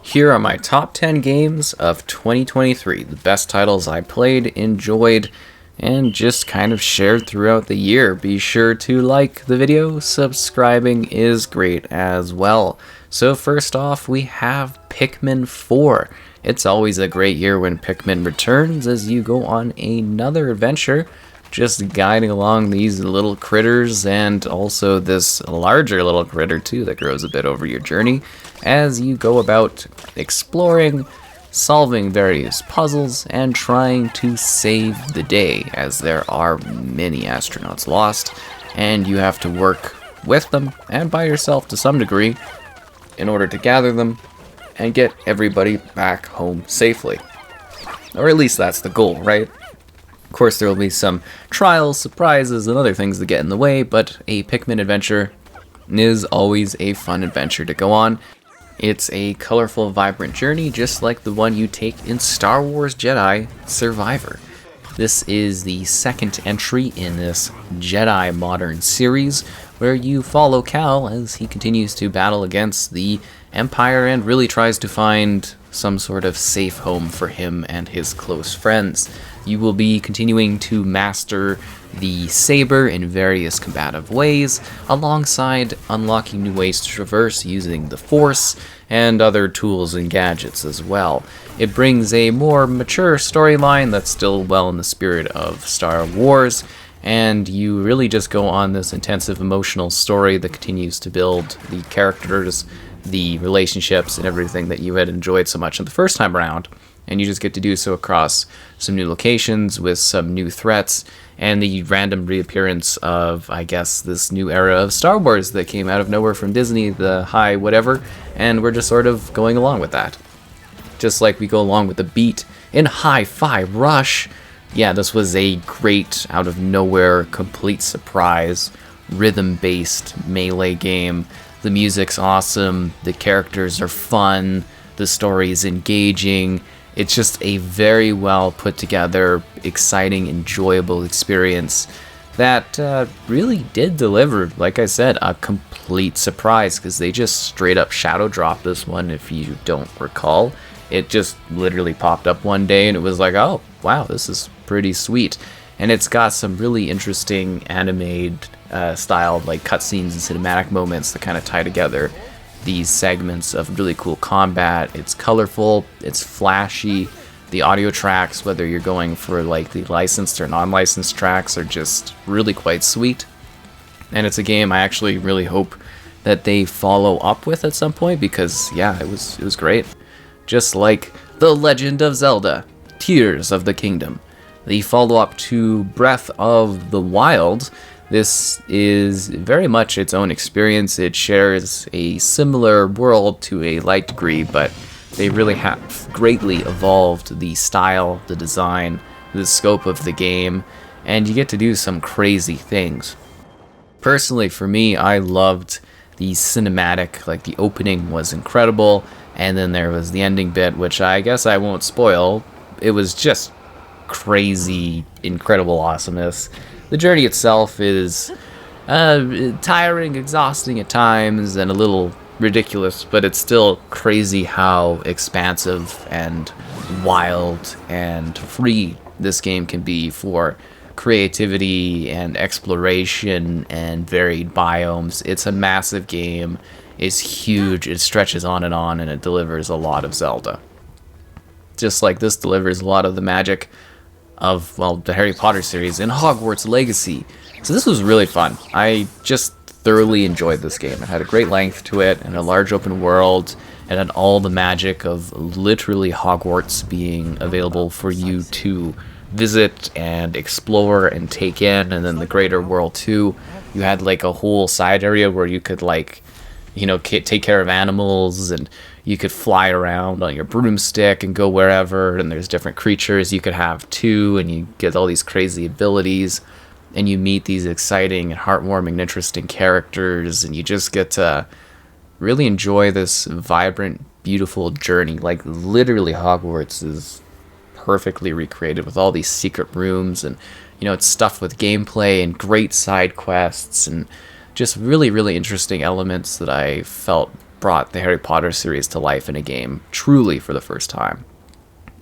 Here are my top 10 games of 2023, the best titles I played, enjoyed, and just kind of shared throughout the year. Be sure to like the video, subscribing is great as well. So first off, we have Pikmin 4. It's always a great year when Pikmin returns as you go on another adventure, just guiding along these little critters and also this larger little critter too that grows a bit over your journey as you go about exploring, solving various puzzles, and trying to save the day as there are many astronauts lost and you have to work with them and by yourself to some degree in order to gather them and get everybody back home safely. Or at least that's the goal, right? Of course, there will be some trials, surprises, and other things that get in the way, but a Pikmin adventure is always a fun adventure to go on. It's a colorful, vibrant journey, just like the one you take in Star Wars Jedi Survivor. This is the second entry in this Jedi Modern series, where you follow Cal as he continues to battle against the Empire and really tries to find some sort of safe home for him and his close friends. You will be continuing to master the saber in various combative ways, alongside unlocking new ways to traverse using the Force and other tools and gadgets as well. It brings a more mature storyline that's still well in the spirit of Star Wars, and you really just go on this intensive emotional story that continues to build the characters, the relationships, and everything that you had enjoyed so much in the first time around. And you just get to do so across some new locations with some new threats and the random reappearance of, I guess, this new era of Star Wars that came out of nowhere from Disney, the high whatever, and we're just sort of going along with that. Just like we go along with the beat in Hi-Fi Rush. Yeah, this was a great, out of nowhere, complete surprise, rhythm-based melee game. The music's awesome, the characters are fun, the story is engaging. It's just a very well put together, exciting, enjoyable experience that really did deliver, like I said, a complete surprise because they just straight up shadow dropped this one, if you don't recall. It just literally popped up one day and it was like, oh, wow, this is pretty sweet. And it's got some really interesting animated style, like cutscenes and cinematic moments that kind of tie together these segments of really cool combat. It's colorful, it's flashy. The audio tracks, whether you're going for like the licensed or non-licensed tracks, are just really quite sweet. And it's a game I actually really hope that they follow up with at some point because yeah, it was great. Just like The Legend of Zelda: Tears of the Kingdom, the follow-up to Breath of the Wild. This is very much its own experience. It shares a similar world to a light degree, but they really have greatly evolved the style, the design, the scope of the game, and you get to do some crazy things. Personally, for me, I loved the cinematic, like the opening was incredible, and then there was the ending bit, which I guess I won't spoil. It was just crazy, incredible awesomeness. The journey itself is tiring, exhausting at times, and a little ridiculous, but it's still crazy how expansive and wild and free this game can be for creativity and exploration and varied biomes. It's a massive game, it's huge, it stretches on, and it delivers a lot of Zelda. Just like this delivers a lot of the magic of, well, the Harry Potter series in Hogwarts Legacy. So this was really fun. I just thoroughly enjoyed this game. It had a great length to it and a large open world. It had all the magic of literally Hogwarts being available for you to visit and explore and take in, and then the greater world too. You had like a whole side area where you could like, you know, take care of animals, and you could fly around on your broomstick and go wherever, and there's different creatures you could have too, and you get all these crazy abilities, and you meet these exciting and heartwarming and interesting characters, and you just get to really enjoy this vibrant, beautiful journey. Like literally Hogwarts is perfectly recreated with all these secret rooms, and you know, it's stuffed with gameplay and great side quests and just really, really interesting elements that I felt brought the Harry Potter series to life in a game, truly for the first time.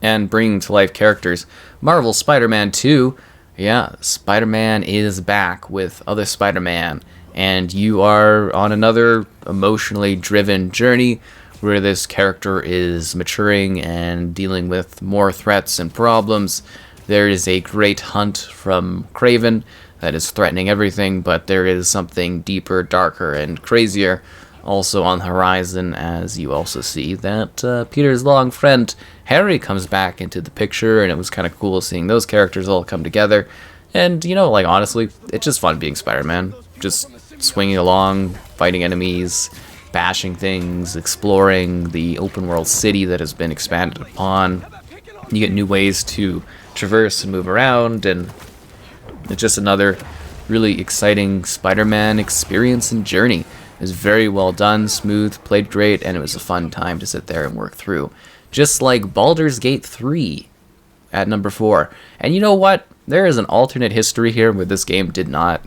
And bringing to life characters, Marvel's Spider-Man 2, yeah, Spider-Man is back with other Spider-Man, and you are on another emotionally driven journey where this character is maturing and dealing with more threats and problems. There is a great hunt from Kraven that is threatening everything, but there is something deeper, darker, and crazier also on the horizon, as you also see that Peter's long friend Harry comes back into the picture, and it was kind of cool seeing those characters all come together. And, you know, like, honestly, it's just fun being Spider-Man. Just swinging along, fighting enemies, bashing things, exploring the open world city that has been expanded upon. You get new ways to traverse and move around, and it's just another really exciting Spider-Man experience and journey. It was very well done, smooth, played great, and it was a fun time to sit there and work through. Just like Baldur's Gate 3 at number 4. And you know what? There is an alternate history here where this game did not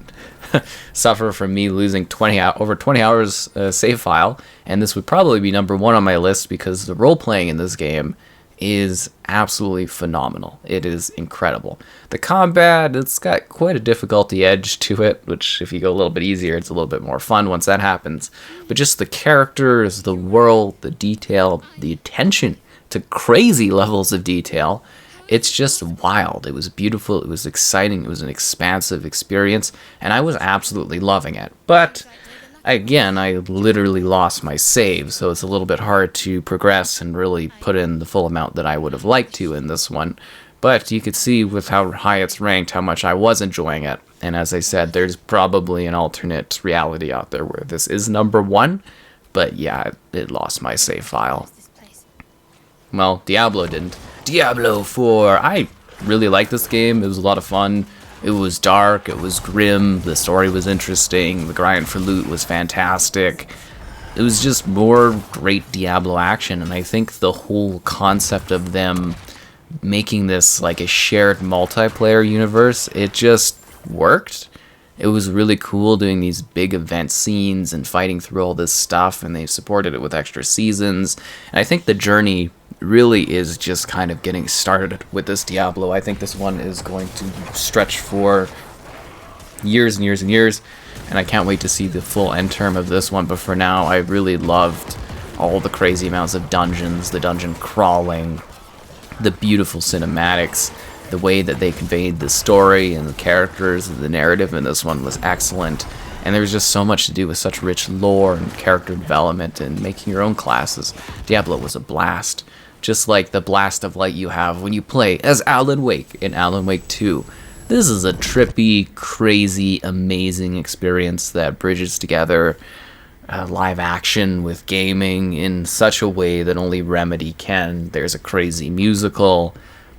suffer from me losing over 20 hours save file, and this would probably be number 1 on my list because the role-playing in this game is absolutely phenomenal. It is incredible. The combat, it's got quite a difficulty edge to it, which if you go a little bit easier, it's a little bit more fun once that happens. But just the characters, the world, the detail, the attention to crazy levels of detail, it's just wild. It was beautiful, it was exciting, it was an expansive experience, and I was absolutely loving it. But again, I literally lost my save, so it's a little bit hard to progress and really put in the full amount that I would have liked to in this one. But you could see with how high it's ranked how much I was enjoying it. And as I said, there's probably an alternate reality out there where this is number 1, but yeah, it lost my save file. Well, Diablo didn't. Diablo 4! I really liked this game. It was a lot of fun. It was dark, it was grim, the story was interesting, the grind for loot was fantastic. It was just more great Diablo action, and I think the whole concept of them making this like a shared multiplayer universe, it just worked. It was really cool doing these big event scenes and fighting through all this stuff, and they supported it with extra seasons. And I think the journey really is just kind of getting started with this Diablo. I think this one is going to stretch for years and years and years, and I can't wait to see the full end term of this one. But for now, I really loved all the crazy amounts of dungeons, the dungeon crawling, the beautiful cinematics, the way that they conveyed the story and the characters and the narrative in this one was excellent. And there was just so much to do with such rich lore and character development and making your own classes. Diablo was a blast. Just like the blast of light you have when you play as Alan Wake in Alan Wake 2. This is a trippy, crazy, amazing experience that bridges together live action with gaming in such a way that only Remedy can. There's a crazy musical.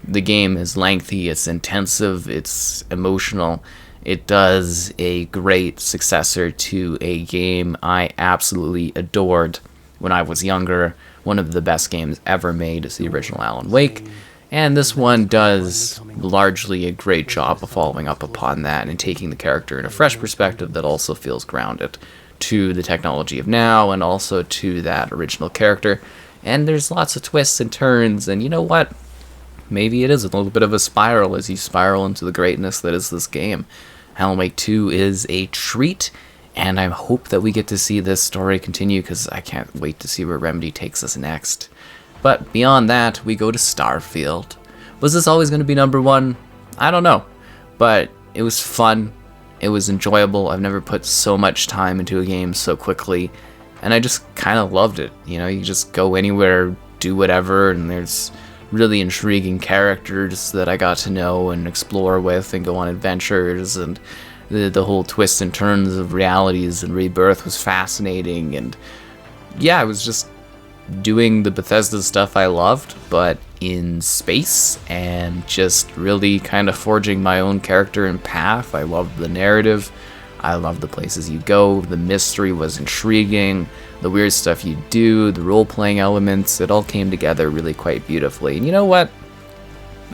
The game is lengthy, it's intensive, it's emotional. It does a great successor to a game I absolutely adored when I was younger. One of the best games ever made is the original Alan Wake, and this one does largely a great job of following up upon that and taking the character in a fresh perspective that also feels grounded to the technology of now and also to that original character. And there's lots of twists and turns, and you know what? Maybe it is a little bit of a spiral as you spiral into the greatness that is this game. Alan Wake 2 is a treat, and I hope that we get to see this story continue because I can't wait to see where Remedy takes us next. But beyond that, we go to Starfield. Was this always going to be number 1? I don't know. But it was fun. It was enjoyable. I've never put so much time into a game so quickly. And I just kind of loved it. You know, you just go anywhere, do whatever, and there's really intriguing characters that I got to know and explore with and go on adventures, and the whole twists and turns of realities and rebirth was fascinating. And yeah, I was just doing the Bethesda stuff I loved, but in space, and just really kind of forging my own character and path. I loved the narrative. I loved the places you go. The mystery was intriguing. The weird stuff you do, the role-playing elements, it all came together really quite beautifully. And you know what?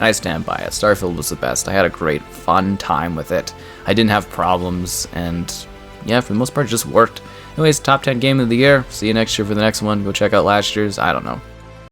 I stand by it. Starfield was the best. I had a great, fun time with it. I didn't have problems, and yeah, for the most part, it just worked. Anyways, top 10 game of the year. See you next year for the next one. Go check out last year's. I don't know.